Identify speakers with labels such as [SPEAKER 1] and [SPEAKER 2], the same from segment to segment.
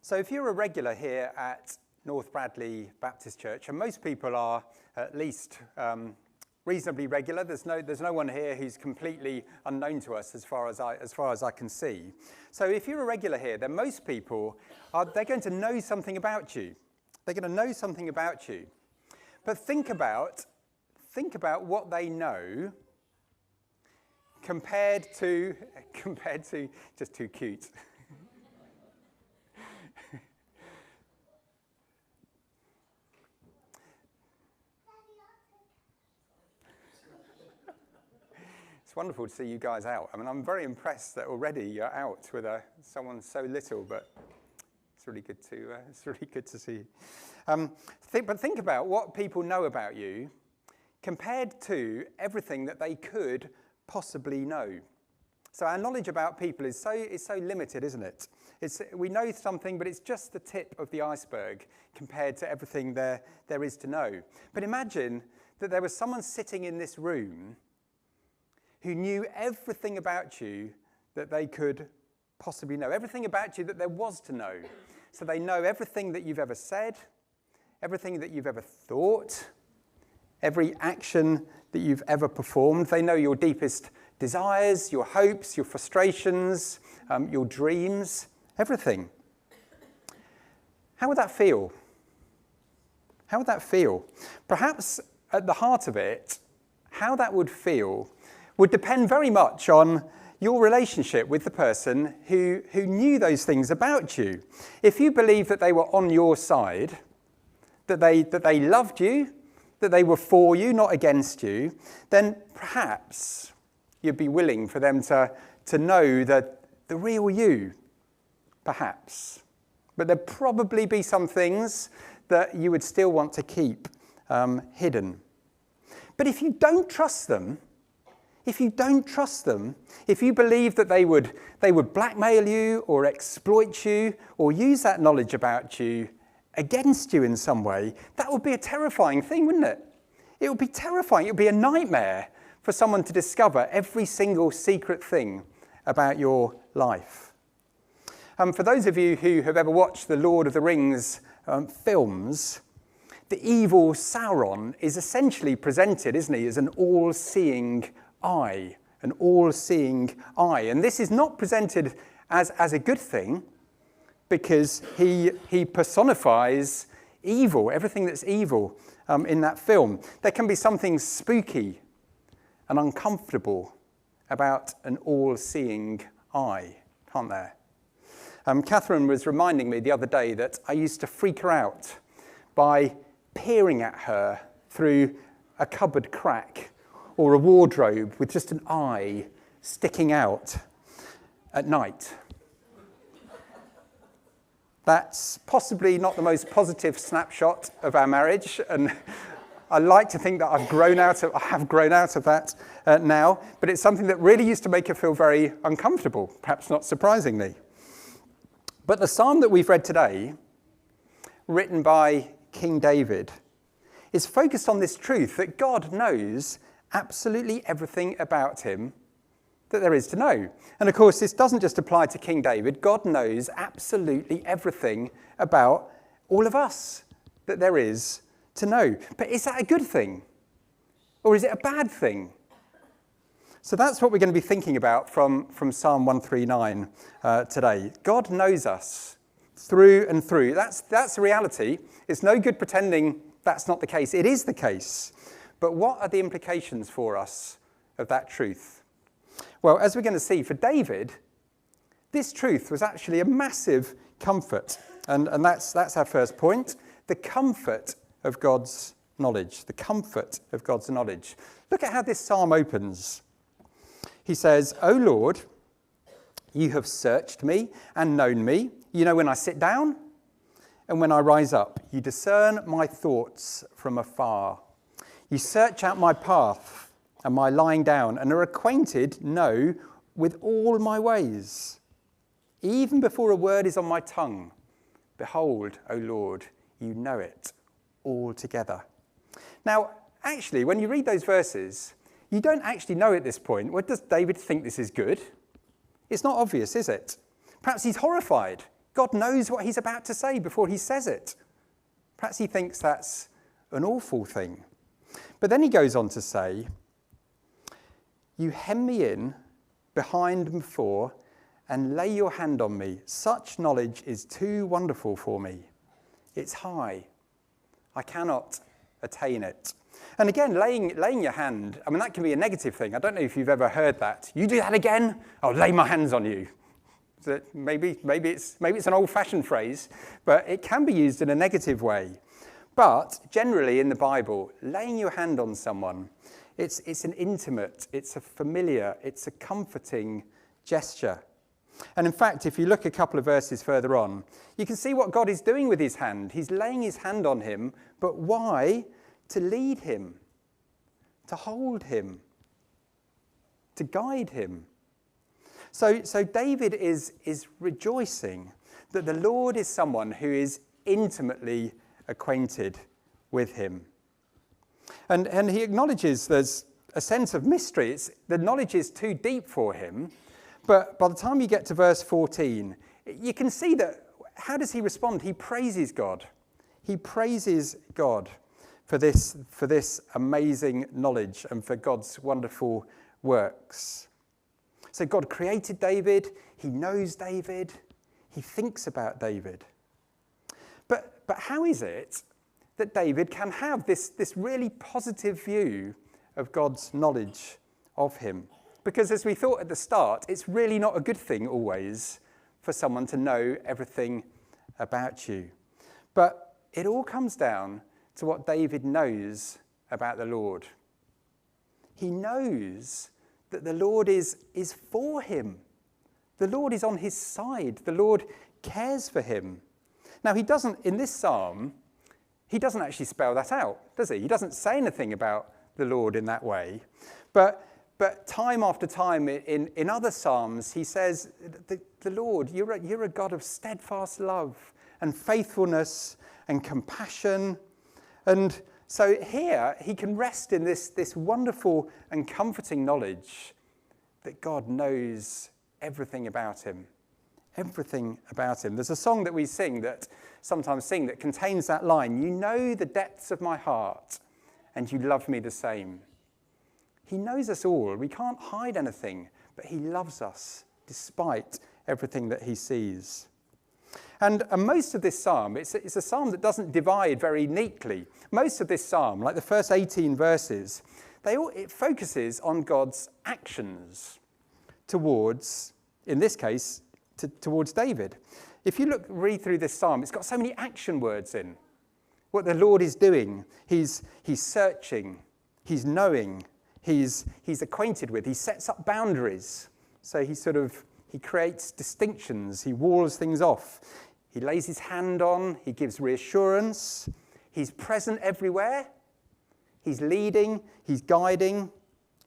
[SPEAKER 1] So if you're a regular here at North Bradley Baptist Church, and most people are at least reasonably regular, there's no one here who's completely unknown to us as far as I can see. So if you're a regular here, then most people they're going to know something about you. They're going to know something about you. But think about what they know compared to just too cute. It's wonderful to see you guys out. I mean, I'm very impressed that already you're out with someone so little, but it's really good to see you. But think about what people know about you compared to everything that they could possibly know. So our knowledge about people is so limited, isn't it? We know something, but it's just the tip of the iceberg compared to everything there is to know. But imagine that there was someone sitting in this room who knew everything about you that they could possibly know, everything about you that there was to know. So they know everything that you've ever said, everything that you've ever thought, every action that you've ever performed. They know your deepest desires, your hopes, your frustrations, your dreams, everything. How would that feel? How would that feel? Perhaps at the heart of it, how that would feel would depend very much on your relationship with the person who knew those things about you. If you believe that they were on your side, that they loved you, that they were for you, not against you, then perhaps you'd be willing for them to know that the real you, perhaps. But there'd probably be some things that you would still want to keep hidden. But if you don't trust them, if you believe that they would blackmail you or exploit you or use that knowledge about you against you in some way, that would be a terrifying thing, wouldn't it? It would be terrifying. It would be a nightmare for someone to discover every single secret thing about your life. For those of you who have ever watched the Lord of the Rings films, the evil Sauron is essentially presented, isn't he, as an all-seeing eye, an all-seeing eye. And this is not presented as a good thing because he personifies evil, everything that's evil in that film. There can be something spooky and uncomfortable about an all-seeing eye, can't there? Catherine was reminding me the other day that I used to freak her out by peering at her through a cupboard crack or a wardrobe with just an eye sticking out at night. That's possibly not the most positive snapshot of our marriage, and I like to think that I have grown out of that now, but it's something that really used to make her feel very uncomfortable, perhaps not surprisingly. But the psalm that we've read today, written by King David, is focused on this truth that God knows absolutely everything about him that there is to know. And of course, this doesn't just apply to King David. God knows absolutely everything about all of us that there is to know. But is that a good thing? Or is it a bad thing? So that's what we're going to be thinking about from Psalm 139 today. God knows us through and through. That's the reality. It's no good pretending that's not the case. It is the case. But what are the implications for us of that truth? Well, as we're going to see, for David, this truth was actually a massive comfort. And that's our first point, the comfort of God's knowledge. The comfort of God's knowledge. Look at how this psalm opens. He says, "O Lord, you have searched me and known me. You know when I sit down and when I rise up. You discern my thoughts from afar. You search out my path and my lying down and are acquainted, with all my ways. Even before a word is on my tongue, behold, O Lord, you know it altogether." Now, actually, when you read those verses, you don't actually know at this point, well, does David think this is good? It's not obvious, is it? Perhaps he's horrified. God knows what he's about to say before he says it. Perhaps he thinks that's an awful thing. But then he goes on to say, you hem me in behind and before and lay your hand on me. Such knowledge is too wonderful for me. It's high. I cannot attain it. And again, laying your hand, I mean, that can be a negative thing. I don't know if you've ever heard that. You do that again? I'll lay my hands on you. So maybe it's an old-fashioned phrase, but it can be used in a negative way. But generally in the Bible, laying your hand on someone, it's an intimate, it's a familiar, it's a comforting gesture. And in fact, if you look a couple of verses further on, you can see what God is doing with his hand. He's laying his hand on him, but why? To lead him, to hold him, to guide him. So David is rejoicing that the Lord is someone who is intimately acquainted with him. And he acknowledges there's a sense of mystery. The knowledge is too deep for him. But by the time you get to verse 14, you can see that, how does he respond? He praises God. He praises God for this amazing knowledge and for God's wonderful works. So God created David. He knows David. He thinks about David. But how is it that David can have this really positive view of God's knowledge of him? Because as we thought at the start, it's really not a good thing always for someone to know everything about you. But it all comes down to what David knows about the Lord. He knows that the Lord is for him. The Lord is on his side. The Lord cares for him. Now, he doesn't, in this psalm, he doesn't actually spell that out, does he? He doesn't say anything about the Lord in that way. But time after time in other psalms, he says, the Lord, you're a God of steadfast love and faithfulness and compassion. And so here he can rest in this wonderful and comforting knowledge that God knows everything about him. Everything about him. There's a song that we sometimes sing that contains that line, you know the depths of my heart and you love me the same. He knows us all. We can't hide anything, but he loves us despite everything that he sees. And most of this psalm, it's a psalm that doesn't divide very neatly. Most of this psalm, like the first 18 verses, it focuses on God's actions towards, in this case, towards David. If you read through this psalm, it's got so many action words in. What the Lord is doing, he's searching, he's knowing, he's acquainted with, he sets up boundaries. So he creates distinctions, he walls things off. He lays his hand on, he gives reassurance, he's present everywhere, he's leading, he's guiding,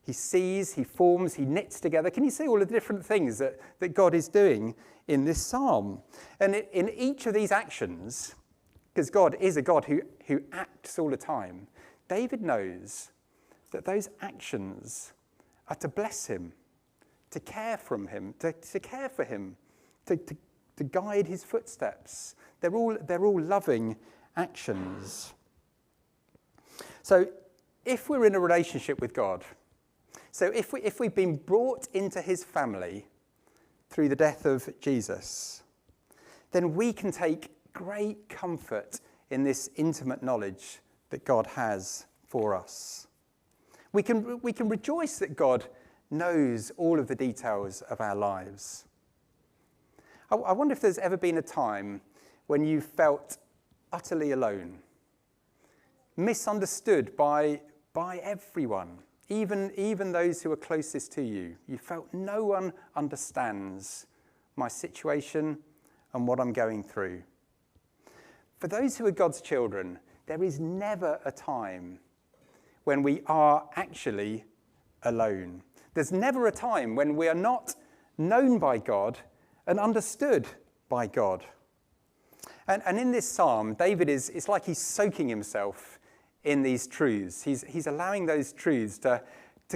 [SPEAKER 1] he sees, he forms, he knits together. Can you see all the different things that God is doing in this psalm? And in each of these actions, because God is a God who acts all the time, David knows that those actions are to bless him, to care from him, to care for him, to guide his footsteps. They're all loving actions. So if we're in a relationship with God, so if we've been brought into his family through the death of Jesus, then we can take great comfort in this intimate knowledge that God has for us. We can rejoice that God knows all of the details of our lives. I wonder if there's ever been a time when you felt utterly alone, misunderstood by everyone, even those who are closest to you. You felt no one understands my situation and what I'm going through. For those who are God's children, there is never a time when we are actually alone. There's never a time when we are not known by God and understood by God. And in this psalm, David it's like he's soaking himself in these truths. He's allowing those truths to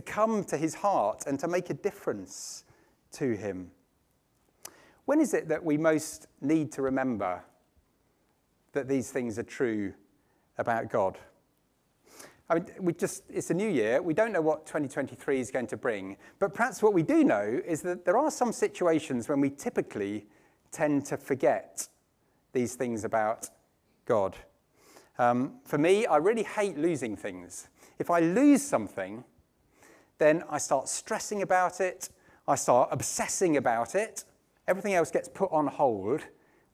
[SPEAKER 1] come to his heart and to make a difference to him. when is it that we most need to remember that these things are true about God? I mean, it's a new year. We don't know what 2023 is going to bring. But perhaps what we do know is that there are some situations when we typically tend to forget these things about God. For me, I really hate losing things. If I lose something, then I start stressing about it. I start obsessing about it. Everything else gets put on hold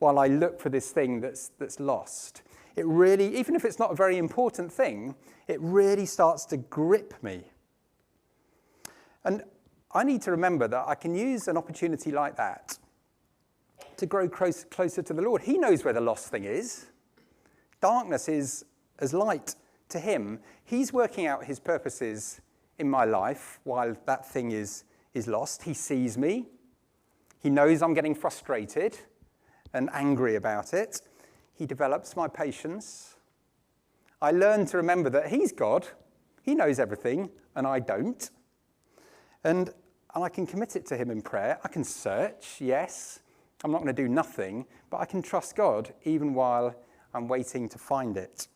[SPEAKER 1] while I look for this thing that's lost. It really, even if it's not a very important thing, it really starts to grip me. And I need to remember that I can use an opportunity like that to grow closer to the Lord. He knows where the lost thing is. Darkness is as light to him. He's working out his purposes in my life while that thing is lost. He sees me. He knows I'm getting frustrated and angry about it. He develops my patience. I learn to remember that he's God. He knows everything, and I don't. And I can commit it to him in prayer. I can search, yes. I'm not going to do nothing, but I can trust God even while I'm waiting to find it.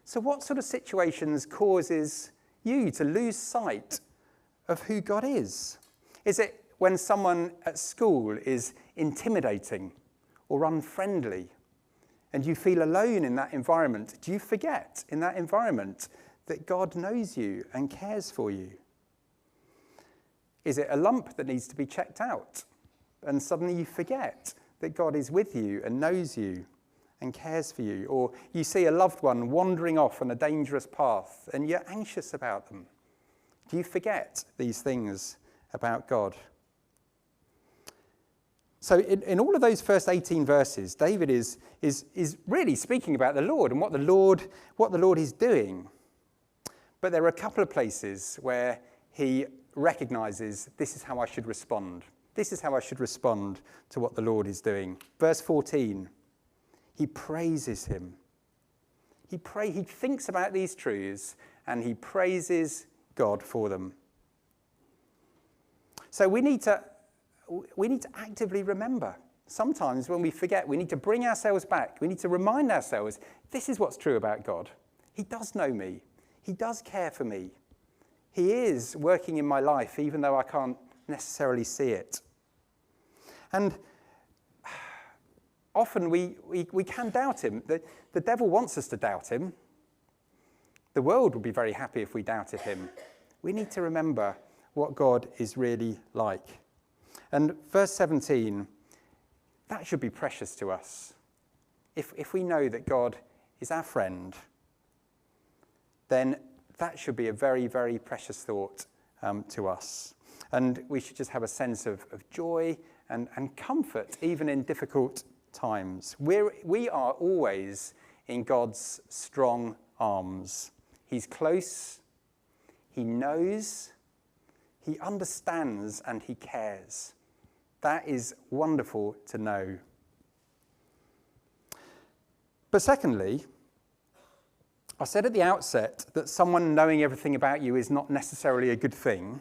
[SPEAKER 1] So what sort of situations causes you to lose sight of who God is? Is it when someone at school is intimidating or unfriendly and you feel alone in that environment? Do you forget in that environment that God knows you and cares for you? Is it a lump that needs to be checked out and suddenly you forget that God is with you and knows you and cares for you? Or you see a loved one wandering off on a dangerous path and you're anxious about them. Do you forget these things about God? So in all of those first 18 verses, David is really speaking about the Lord and what the Lord is doing. But there are a couple of places where he recognizes this is how I should respond. This is how I should respond to what the Lord is doing. Verse 14, he praises him. He thinks about these truths and he praises God for them. So we need to actively remember. Sometimes when we forget, we need to bring ourselves back. We need to remind ourselves, this is what's true about God. He does know me. He does care for me. He is working in my life, even though I can't necessarily see it. And often we can doubt him. The devil wants us to doubt him. The world would be very happy if we doubted him. We need to remember what God is really like. And verse 17, that should be precious to us. If we know that God is our friend, then that should be a very, very precious thought to us. And we should just have a sense of joy and comfort, even in difficult times. We are always in God's strong arms. He's close, he knows, he understands, and he cares. That is wonderful to know. But secondly, I said at the outset that someone knowing everything about you is not necessarily a good thing.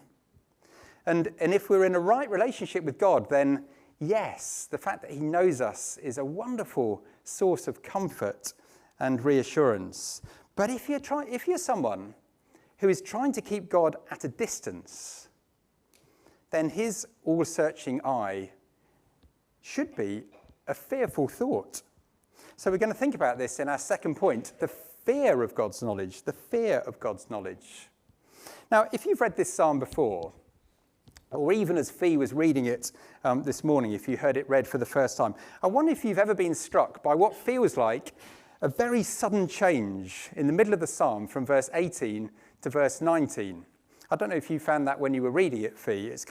[SPEAKER 1] And if we're in a right relationship with God, then yes, the fact that he knows us is a wonderful source of comfort and reassurance. But if you're someone who is trying to keep God at a distance, then his all-searching eye should be a fearful thought. So we're going to think about this in our second point, the fear of God's knowledge, the fear of God's knowledge. Now, if you've read this psalm before, or even as Fee was reading it this morning, if you heard it read for the first time, I wonder if you've ever been struck by what feels like a very sudden change in the middle of the psalm from verse 18 to verse 19. I don't know if you found that when you were reading it, Fee. It's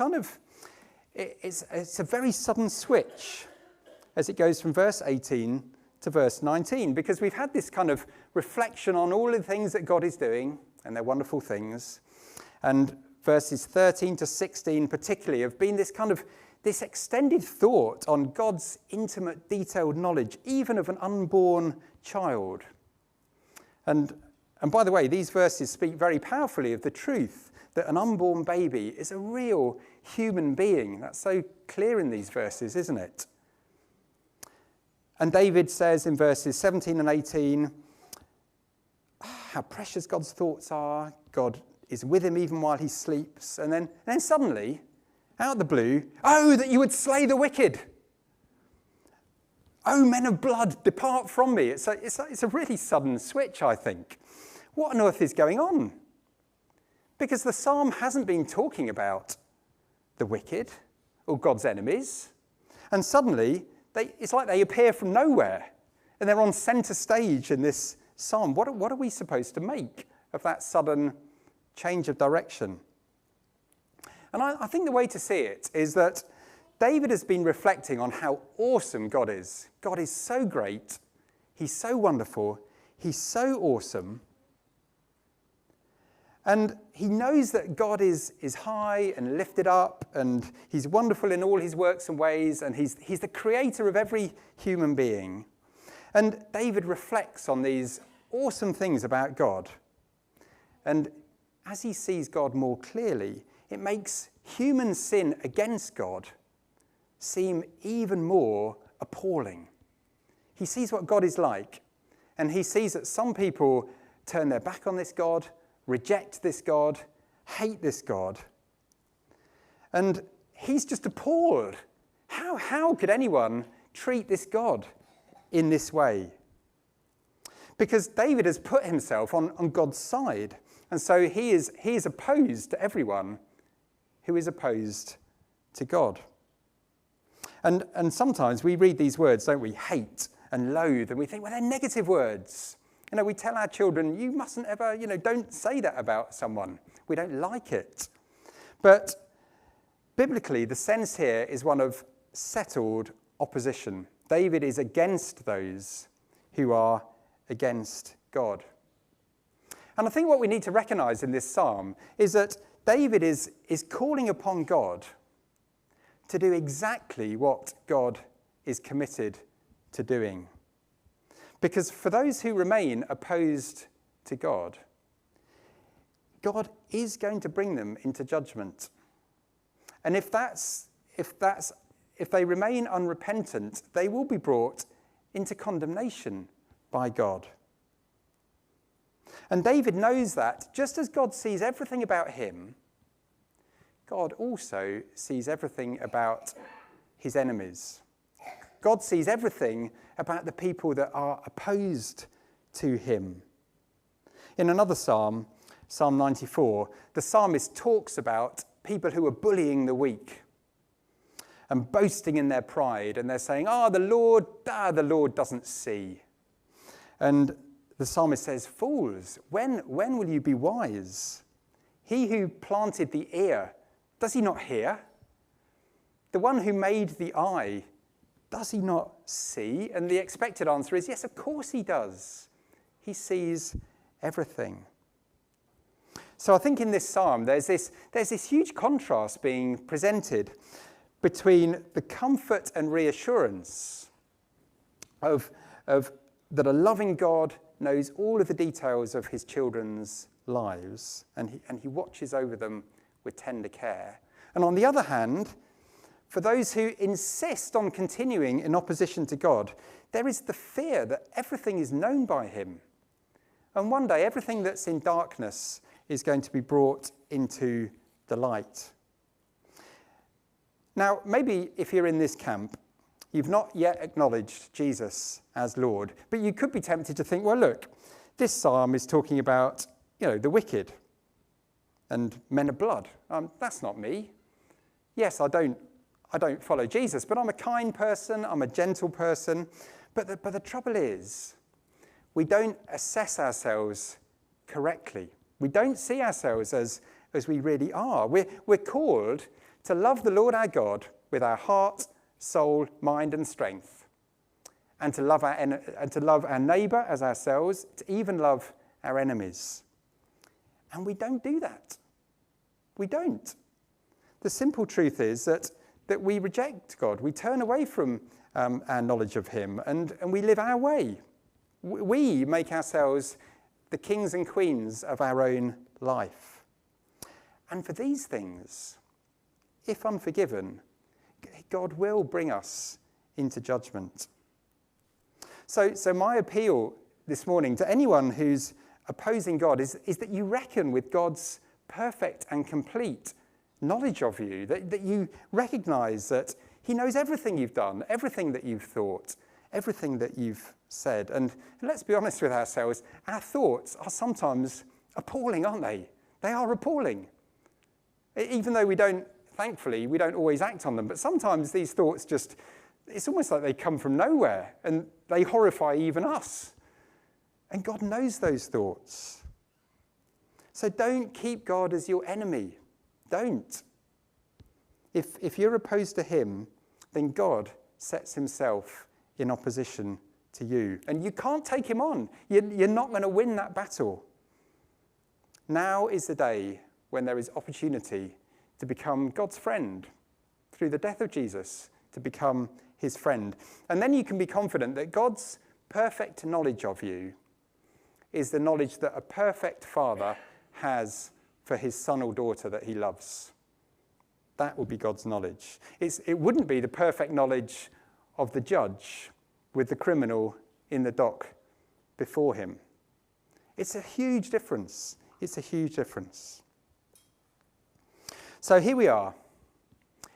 [SPEAKER 1] a very sudden switch as it goes from verse 18 to verse 19, because we've had this kind of reflection on all of the things that God is doing, and they're wonderful things. And verses 13 to 16 particularly have been this extended thought on God's intimate, detailed knowledge, even of an unborn child. And And by the way, these verses speak very powerfully of the truth that an unborn baby is a real human being. That's so clear in these verses, isn't it? And David says in verses 17 and 18, how precious God's thoughts are. God is with him even while he sleeps. And then suddenly, out of the blue, oh, that you would slay the wicked. Oh, men of blood, depart from me. It's a really sudden switch, I think. What on earth is going on? Because the psalm hasn't been talking about the wicked or God's enemies. And suddenly, it's like they appear from nowhere. And they're on centre stage in this psalm. What are we supposed to make of that sudden change of direction? And I think the way to see it is that David has been reflecting on how awesome God is. God is so great. He's so wonderful. He's so awesome. And he knows that God is high and lifted up, and he's wonderful in all his works and ways, and he's the creator of every human being. And David reflects on these awesome things about God. And as he sees God more clearly, it makes human sin against God seem even more appalling. He sees what God is like, and he sees that some people turn their back on this God, reject this God, hate this God. And he's just appalled. How could anyone treat this God in this way? Because David has put himself on God's side. And so he is opposed to everyone who is opposed to God. And sometimes we read these words, don't we? Hate and loathe, and we think, well, they're negative words. You know, we tell our children, you mustn't ever, don't say that about someone. We don't like it. But biblically, the sense here is one of settled opposition. David is against those who are against God. And I think what we need to recognize in this psalm is that David is calling upon God to do exactly what God is committed to doing. Because for those who remain opposed to God, God is going to bring them into judgment. And if they remain unrepentant, they will be brought into condemnation by God. And David knows that just as God sees everything about him, God also sees everything about his enemies. God sees everything about the people that are opposed to him. In another psalm, Psalm 94, the psalmist talks about people who are bullying the weak and boasting in their pride, and they're saying, the Lord doesn't see. And the psalmist says, fools, when will you be wise? He who planted the ear, does he not hear? The one who made the eye, does he not see? And the expected answer is, yes, of course he does. He sees everything. So I think in this psalm, there's this huge contrast being presented between the comfort and reassurance of that a loving God knows all of the details of his children's lives, and he watches over them with tender care. And on the other hand, for those who insist on continuing in opposition to God, there is the fear that everything is known by him. And one day, everything that's in darkness is going to be brought into the light. Now, maybe if you're in this camp, you've not yet acknowledged Jesus as Lord, but you could be tempted to think, well, look, this psalm is talking about, the wicked and men of blood. That's not me. Yes, I don't follow Jesus, but I'm a kind person, I'm a gentle person. But the trouble is, we don't assess ourselves correctly. We don't see ourselves as we really are. We're called to love the Lord our God with our heart, soul, mind, and strength, and to love our neighbour as ourselves, to even love our enemies. And we don't do that. We don't. The simple truth is that we reject God. We turn away from our knowledge of him, and we live our way. We make ourselves the kings and queens of our own life. And for these things, if unforgiven, God will bring us into judgment. So my appeal this morning to anyone who's opposing God is that you reckon with God's perfect and complete knowledge of you, that you recognise that he knows everything you've done, everything that you've thought, everything that you've said. And let's be honest with ourselves, our thoughts are sometimes appalling, aren't they? They are appalling. Even though thankfully, we don't always act on them, but sometimes these thoughts it's almost like they come from nowhere and they horrify even us. And God knows those thoughts. So don't keep God as your enemy. Don't. If you're opposed to him, then God sets himself in opposition to you. And you can't take him on. You're not going to win that battle. Now is the day when there is opportunity to become God's friend through the death of Jesus, to become his friend. And then you can be confident that God's perfect knowledge of you is the knowledge that a perfect father has for his son or daughter that he loves. That will be God's knowledge. It wouldn't be the perfect knowledge of the judge with the criminal in the dock before him. It's a huge difference. It's a huge difference. So here we are.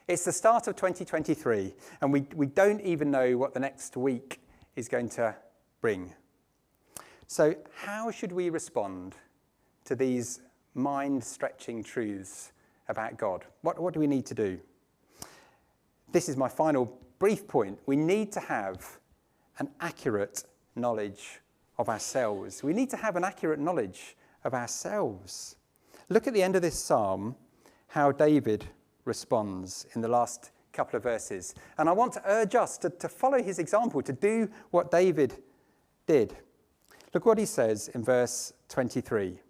[SPEAKER 1] It's the start of 2023, and we don't even know what the next week is going to bring. So how should we respond to these mind-stretching truths about God? What do we need to do? This is my final brief point. We need to have an accurate knowledge of ourselves. We need to have an accurate knowledge of ourselves. Look at the end of this psalm, how David responds in the last couple of verses. And I want to urge us to follow his example, to do what David did. Look what he says in verse 23.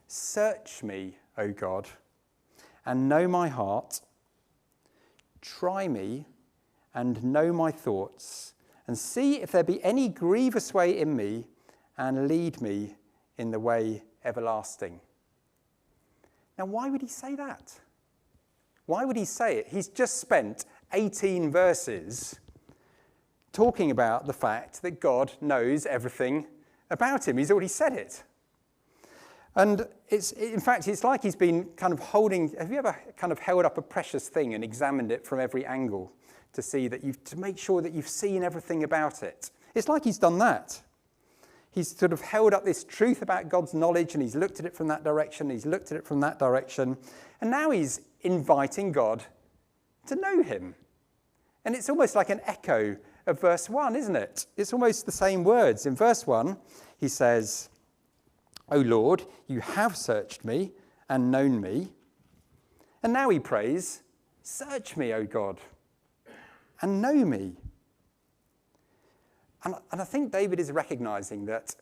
[SPEAKER 1] Search me, O God, and know my heart. Try me and know my thoughts, and see if there be any grievous way in me, and lead me in the way everlasting. Now, why would he say that? Why would he say it? He's just spent 18 verses talking about the fact that God knows everything about him. He's already said it. And in fact, it's like he's been kind of have you ever kind of held up a precious thing and examined it from every angle to make sure that you've seen everything about it? It's like he's done that. He's sort of held up this truth about God's knowledge, and he's looked at it from that direction, he's looked at it from that direction, and now he's inviting God to know him. And it's almost like an echo of verse 1, isn't it? It's almost the same words. In verse 1, he says, O Lord, you have searched me and known me. And now he prays, search me, O God, and know me. And I think David is recognizing that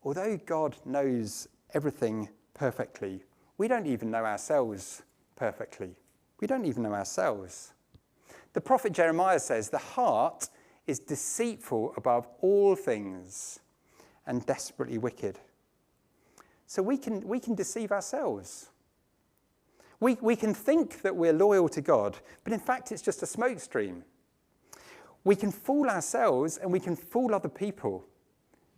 [SPEAKER 1] although God knows everything perfectly, we don't even know ourselves perfectly. We don't even know ourselves. The prophet Jeremiah says, the heart is deceitful above all things and desperately wicked. So we can deceive ourselves. We can think that we're loyal to God, but in fact it's just a smokescreen. We can fool ourselves and we can fool other people,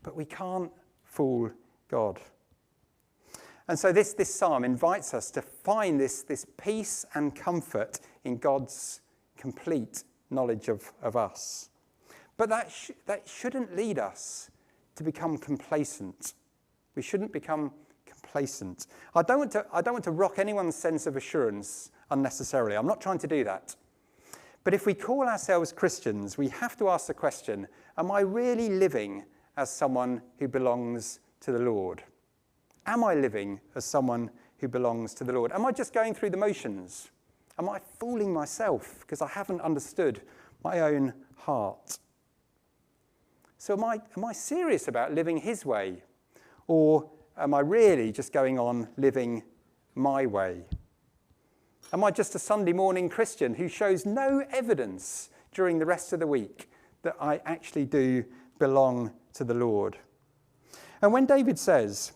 [SPEAKER 1] but we can't fool God. And so this psalm invites us to find this peace and comfort in God's complete knowledge of us. But that shouldn't lead us to become complacent. We shouldn't become complacent. I don't want to rock anyone's sense of assurance unnecessarily. I'm not trying to do that. But if we call ourselves Christians, we have to ask the question, am I really living as someone who belongs to the Lord? Am I living as someone who belongs to the Lord? Am I just going through the motions? Am I fooling myself because I haven't understood my own heart? So am I serious about living his way? Or am I really just going on living my way? Am I just a Sunday morning Christian who shows no evidence during the rest of the week that I actually do belong to the Lord? And when David says,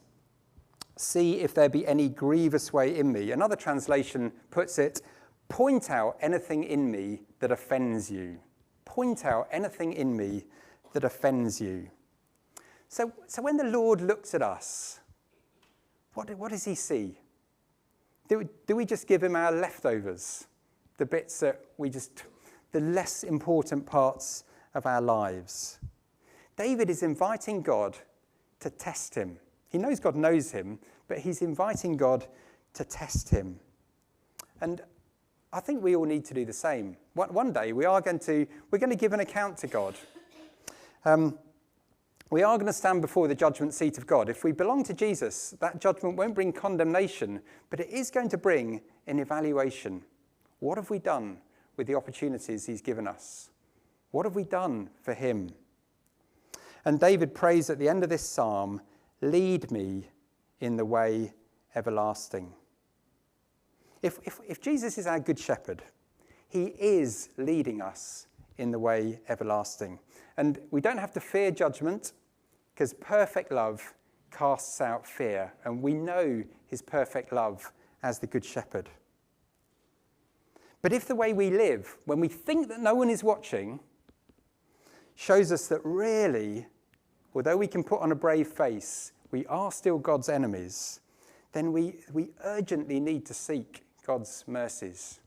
[SPEAKER 1] see if there be any grievous way in me, another translation puts it, point out anything in me that offends you. Point out anything in me that offends you. So when the Lord looks at us, what does he see? Do we just give him our leftovers? The bits that the less important parts of our lives? David is inviting God to test him. He knows God knows him, but he's inviting God to test him. And I think we all need to do the same. One day we're going to give an account to God. We are going to stand before the judgment seat of God. If we belong to Jesus, that judgment won't bring condemnation, but it is going to bring an evaluation. What have we done with the opportunities he's given us? What have we done for him? And David prays at the end of this psalm, lead me in the way everlasting. If Jesus is our good shepherd, he is leading us in the way everlasting. And we don't have to fear judgment, because perfect love casts out fear, and we know his perfect love as the good shepherd. But if the way we live, when we think that no one is watching, shows us that really, although we can put on a brave face, we are still God's enemies, then we urgently need to seek God's mercies.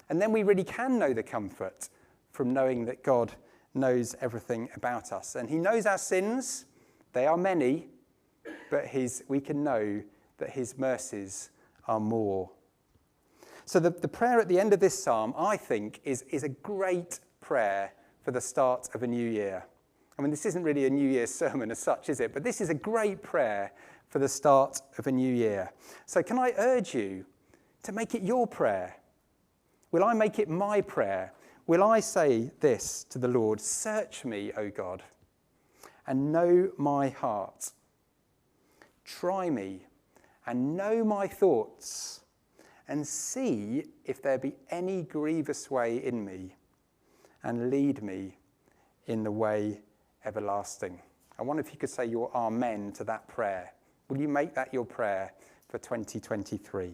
[SPEAKER 1] And then we really can know the comfort from knowing that God knows everything about us. And he knows our sins. They are many, but we can know that his mercies are more. So the prayer at the end of this psalm, I think, is a great prayer for the start of a new year. I mean, this isn't really a New Year's sermon as such, is it? But this is a great prayer for the start of a new year. So can I urge you to make it your prayer? Will I make it my prayer? Will I say this to the Lord? Search me, O God, and know my heart. Try me and know my thoughts, and see if there be any grievous way in me, and lead me in the way everlasting. I wonder if you could say your amen to that prayer. Will you make that your prayer for 2023?